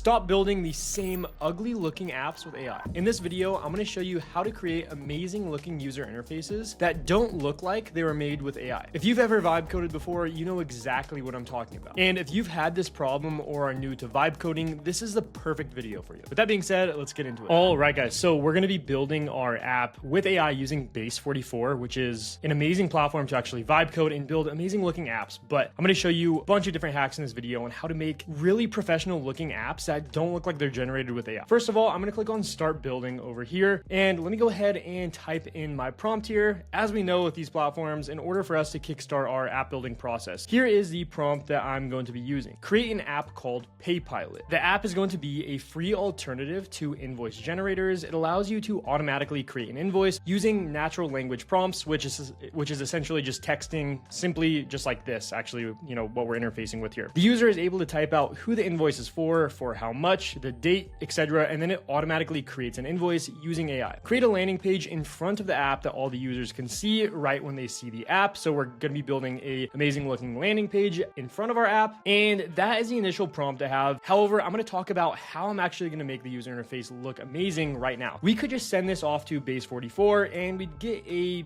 Stop building the same ugly looking apps with AI. In this video, I'm going to show you how to create amazing looking user interfaces that don't look like they were made with AI. If you've ever vibe coded before, you know exactly what I'm talking about. And if you've had this problem or are new to vibe coding, this is the perfect video for you. With that being said, let's get into it. All right, guys. So we're going to be building our app with AI using Base 44, which is an amazing platform to actually vibe code and build amazing looking apps. But I'm going to show you a bunch of different hacks in this video on how to make really professional looking apps that don't look like they're generated with AI. First of all, I'm going to click on start building over here. And let me go ahead and type in my prompt here. As we know with these platforms, in order for us to kickstart our app building process, here is the prompt that I'm going to be using. Create an app called PayPilot. The app is going to be a free alternative to invoice generators. It allows you to automatically create an invoice using natural language prompts, which is essentially just texting simply just like this, actually, what we're interfacing with here. The user is able to type out who the invoice is for how much, the date, etc. And then it automatically creates an invoice using AI. Create a landing page in front of the app that all the users can see right when they see the app. So we're going to be building a amazing looking landing page in front of our app. And that is the initial prompt I have. However, I'm going to talk about how I'm actually going to make the user interface look amazing right now. We could just send this off to Base 44 and we'd get a,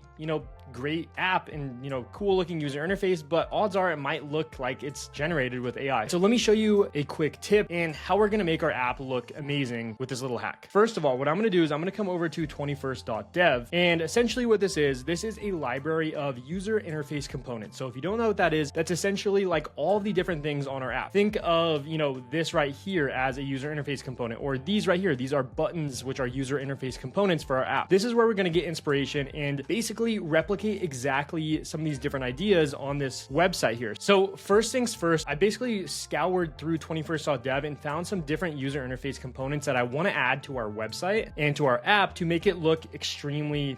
great app and cool looking user interface, but odds are it might look like it's generated with AI. So let me show you a quick tip and how we're going to make our app look amazing with this little hack. First of all, what I'm going to do is I'm going to come over to 21st.dev, and essentially what this is a library of user interface components. So if you don't know what that is, that's essentially like all the different things on our app. Think of this right here as a user interface component, or these right here, these are buttons, which are user interface components for our app. This is where we're going to get inspiration and basically replicate exactly some of these different ideas on this website here. So first things first, I basically scoured through 21st.dev and found some different user interface components that I want to add to our website and to our app to make it look extremely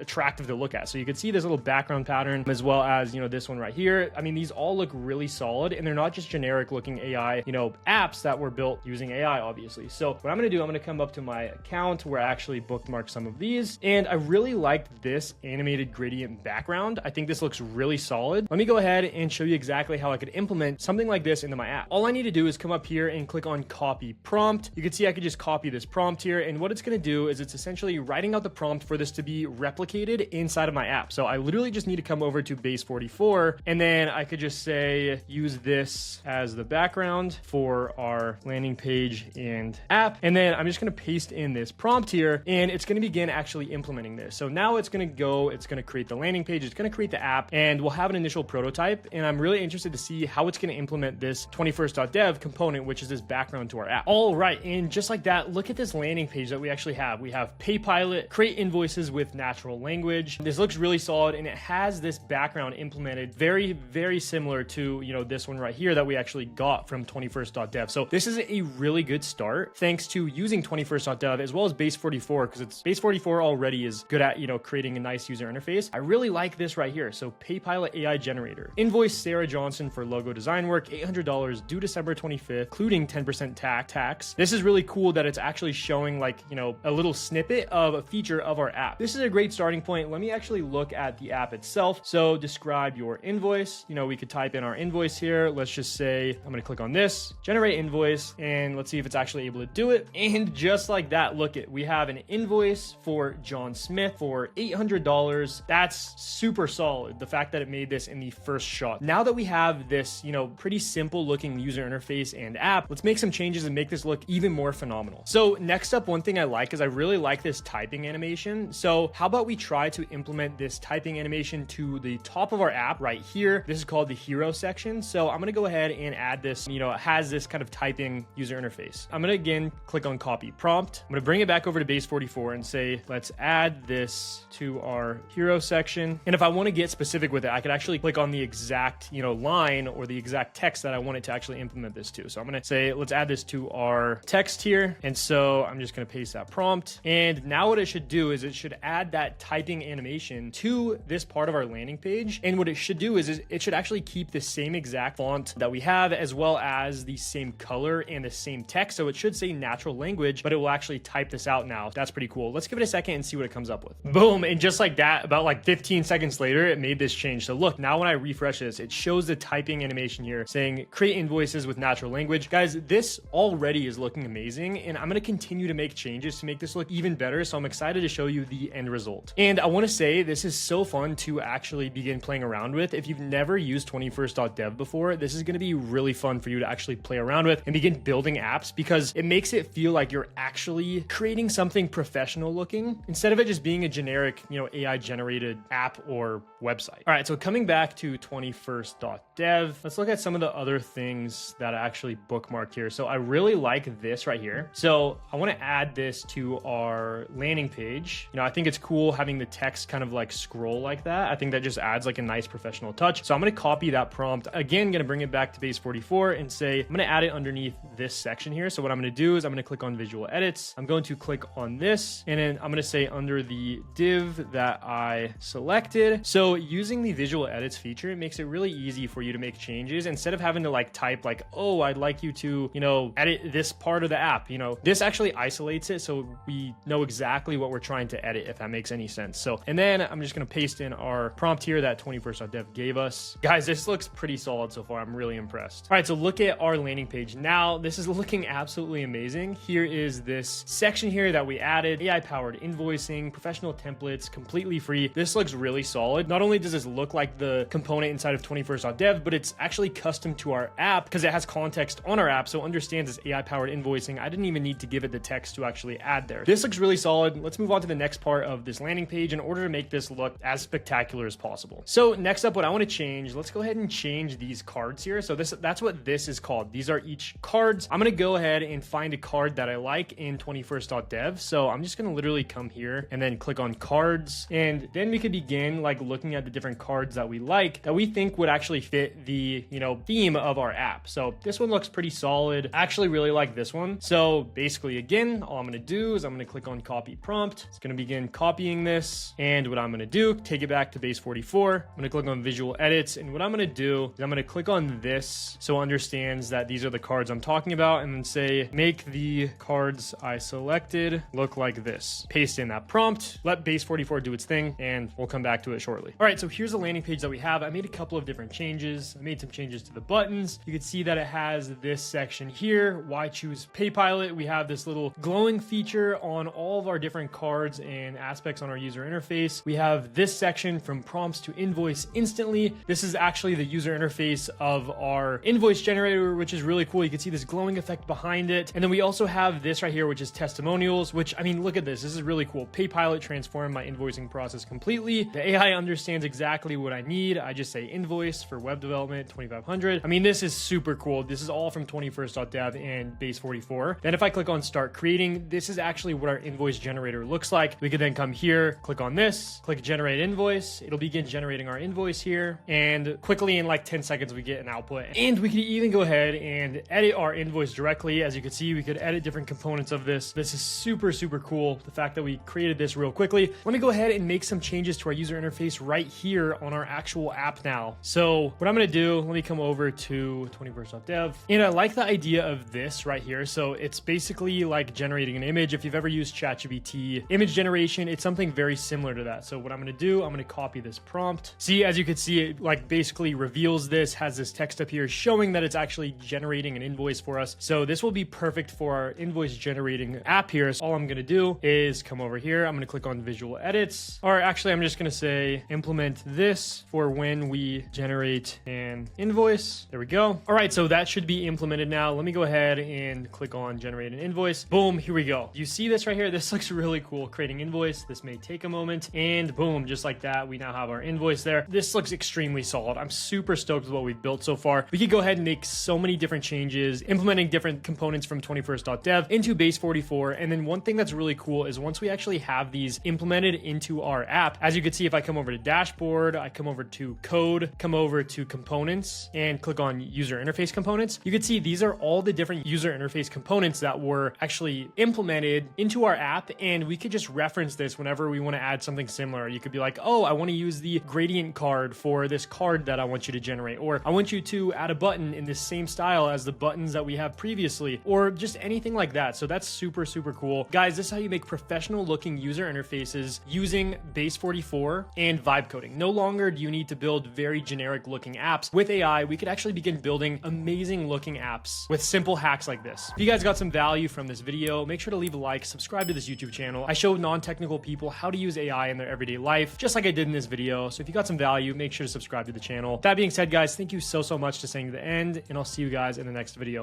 attractive to look at. So you can see this little background pattern as well as, this one right here. I mean, these all look really solid and they're not just generic looking AI, apps that were built using AI, obviously. So what I'm going to do, I'm going to come up to my account where I actually bookmarked some of these. And I really liked this animated gradient background. I think this looks really solid. Let me go ahead and show you exactly how I could implement something like this into my app. All I need to do is come up here and click on copy prompt. You can see I could just copy this prompt here. And what it's going to do is it's essentially writing out the prompt for this to be replicated inside of my app. So I literally just need to come over to Base 44 and then I could just say, use this as the background for our landing page and app. And then I'm just going to paste in this prompt here and it's going to begin actually implementing this. So now it's going to create the landing page, it's going to create the app, and we'll have an initial prototype. And I'm really interested to see how it's going to implement this 21st.dev component, which is this background to our app. All right, and just like that, look at this landing page that we actually have. We have PayPilot, create invoices with natural language. This looks really solid, and it has this background implemented very, very similar to this one right here that we actually got from 21st.dev. So this is a really good start, thanks to using 21st.dev as well as Base 44, because it's Base 44 already is good at creating a nice user interface. I really like this right here. So PayPilot AI generator. Invoice Sarah Johnson for logo design work, $800 due December 25th, including 10% tax. This is really cool that it's actually showing a little snippet of a feature of our app. This is a great starting point. Let me actually look at the app itself. So describe your invoice. We could type in our invoice here. Let's just say, I'm going to click on this, generate invoice, and let's see if it's actually able to do it. And just like that, look it, we have an invoice for John Smith for $800. That's super solid. The fact that it made this in the first shot. Now that we have this, pretty simple looking user interface and app, let's make some changes and make this look even more phenomenal. So next up, one thing I like is I really like this typing animation. So how about we try to implement this typing animation to the top of our app right here. This is called the hero section. So I'm going to go ahead and add this, it has this kind of typing user interface. I'm going to again click on copy prompt. I'm going to bring it back over to Base 44 and say, let's add this to our hero section. And if I want to get specific with it, I could actually click on the exact, line or the exact text that I want it to actually implement this to. So I'm going to say, let's add this to our text here. And so I'm just going to paste that prompt. And now what it should do is it should add that typing animation to this part of our landing page. And what it should do is it should actually keep the same exact font that we have, as well as the same color and the same text. So it should say natural language, but it will actually type this out now. That's pretty cool. Let's give it a second and see what it comes up with. Boom. And just like that, about like 15 seconds later, it made this change. So look, now when I refresh this, it shows the typing animation here saying create invoices with natural language. Guys, this already is looking amazing, and I'm going to continue to make changes to make this look even better. So I'm excited to show you the end result. And I want to say this is so fun to actually begin playing around with. If you've never used 21st.dev before, this is going to be really fun for you to actually play around with and begin building apps, because it makes it feel like you're actually creating something professional looking instead of it just being a generic, AI generated app or website. All right, so coming back to 21st.dev, let's look at some of the other things that I actually bookmarked here. So I really like this right here. So I want to add this to our landing page. I think it's cool having the text kind of like scroll like that. I think that just adds like a nice professional touch. So I'm going to copy that prompt. Again, going to bring it back to base 44 and say, I'm going to add it underneath this section here. So what I'm going to do is I'm going to click on visual edits. I'm going to click on this, and then I'm going to say under the div that I selected. So using the visual edits feature, it makes it really easy for you to make changes instead of having to like type like, oh, I'd like you to, edit this part of the app. This actually isolates it so we know exactly what we're trying to edit, if that makes any sense. So, and then I'm just going to paste in our prompt here that 21st.dev gave us. Guys, this looks pretty solid so far. I'm really impressed. All right, so look at our landing page now. This is looking absolutely amazing. Here is this section here that we added, AI powered invoicing, professional templates, completely free. This looks really solid. Not only does this look like the component inside of 21st.dev, but it's actually custom to our app because it has context on our app, so understands it's AI powered invoicing. I didn't even need to give it the text to actually add there. This looks really solid. Let's move on to the next part of this landing page in order to make this look as spectacular as possible. So next up, what I want to change, let's go ahead and change these cards here. So that's what this is called. These are each cards. I'm going to go ahead and find a card that I like in 21st.dev. So I'm just going to literally come here and then click on cards. And then we could begin like looking at the different cards that we like, that we think would actually fit the, theme of our app. So this one looks pretty solid. I actually really like this one. So basically, again, all I'm going to do is I'm going to click on copy prompt. It's going to begin copying this. And what I'm going to do, take it back to base 44. I'm going to click on visual edits. And what I'm going to do is I'm going to click on this so it understands that these are the cards I'm talking about, and then say, make the cards I selected look like this. Paste in that prompt, let base 44 do its thing, and we'll come back to it shortly. All right, so here's the landing page that we have. I made a couple of different changes. I made some changes to the buttons. You can see that it has this section here, why choose PayPilot. We have this little glowing feature on all of our different cards and aspects on our user interface. We have this section from prompts to invoice instantly. This is actually the user interface of our invoice generator, which is really cool. You can see this glowing effect behind it. And then we also have this right here, which is testimonials, which, I mean, look at this. This is really cool. PayPilot transformed my invoicing process completely. The AI understands exactly what I need. I just say invoice for web development 2500. I mean, this is super cool. This is all from 21st.dev and base 44. Then if I click on start creating, this is actually what our invoice generator looks like. We could then come here, click on this, click generate invoice. It'll begin generating our invoice here. And quickly in like 10 seconds, we get an output. And we could even go ahead and edit our invoice directly. As you can see, we could edit different components of this. This is super, super cool. The fact that we created this real quickly. Let me go ahead and make some changes to our user interface right here on our actual app now. So what I'm going to do, let me come over to 21st.dev. And I like the idea of this right here. So it's basically like generating an image. If you've ever used ChatGPT image generation, it's something very similar to that. So what I'm going to do, I'm going to copy this prompt. See, as you can see, it like basically reveals this, has this text up here showing that it's actually generating an invoice for us. So this will be perfect for our invoice generating app here. So all I'm going to do is come over here. I'm going to click on visual edits, or actually I'm just going to say implement this for when we generate an invoice. There we go. All right, so that should be implemented now. Let me go ahead and click on generate an invoice. Boom, here we go. You see this right here? This looks really cool. Creating invoice. This may take a moment, and boom, just like that, we now have our invoice there. This looks extremely solid. I'm super stoked with what we've built so far. We could go ahead and make so many different changes, implementing different components from 21st.dev into base 44. And then one thing that's really cool is once we actually have these implemented into our app, as you can see, if I come over to dashboard, I come over to code, come over to components, and click on user interface components, you can see these are all the different user interface components that were actually implemented into our app. And we could just reference this whenever we want to add something similar. You could be like, oh, I want to use the gradient card for this card that I want you to generate, or I want you to add a button in this same style as the buttons that we have previously, or just anything like that. So that's super, super cool. Guys, this is how you make professional looking user interfaces using base base 44 and vibe coding. No longer do you need to build very generic looking apps. With AI, we could actually begin building amazing looking apps with simple hacks like this. If you guys got some value from this video, make sure to leave a like, subscribe to this YouTube channel. I show non-technical people how to use AI in their everyday life, just like I did in this video. So if you got some value, make sure to subscribe to the channel. That being said, guys, thank you so much for staying to the end, and I'll see you guys in the next video.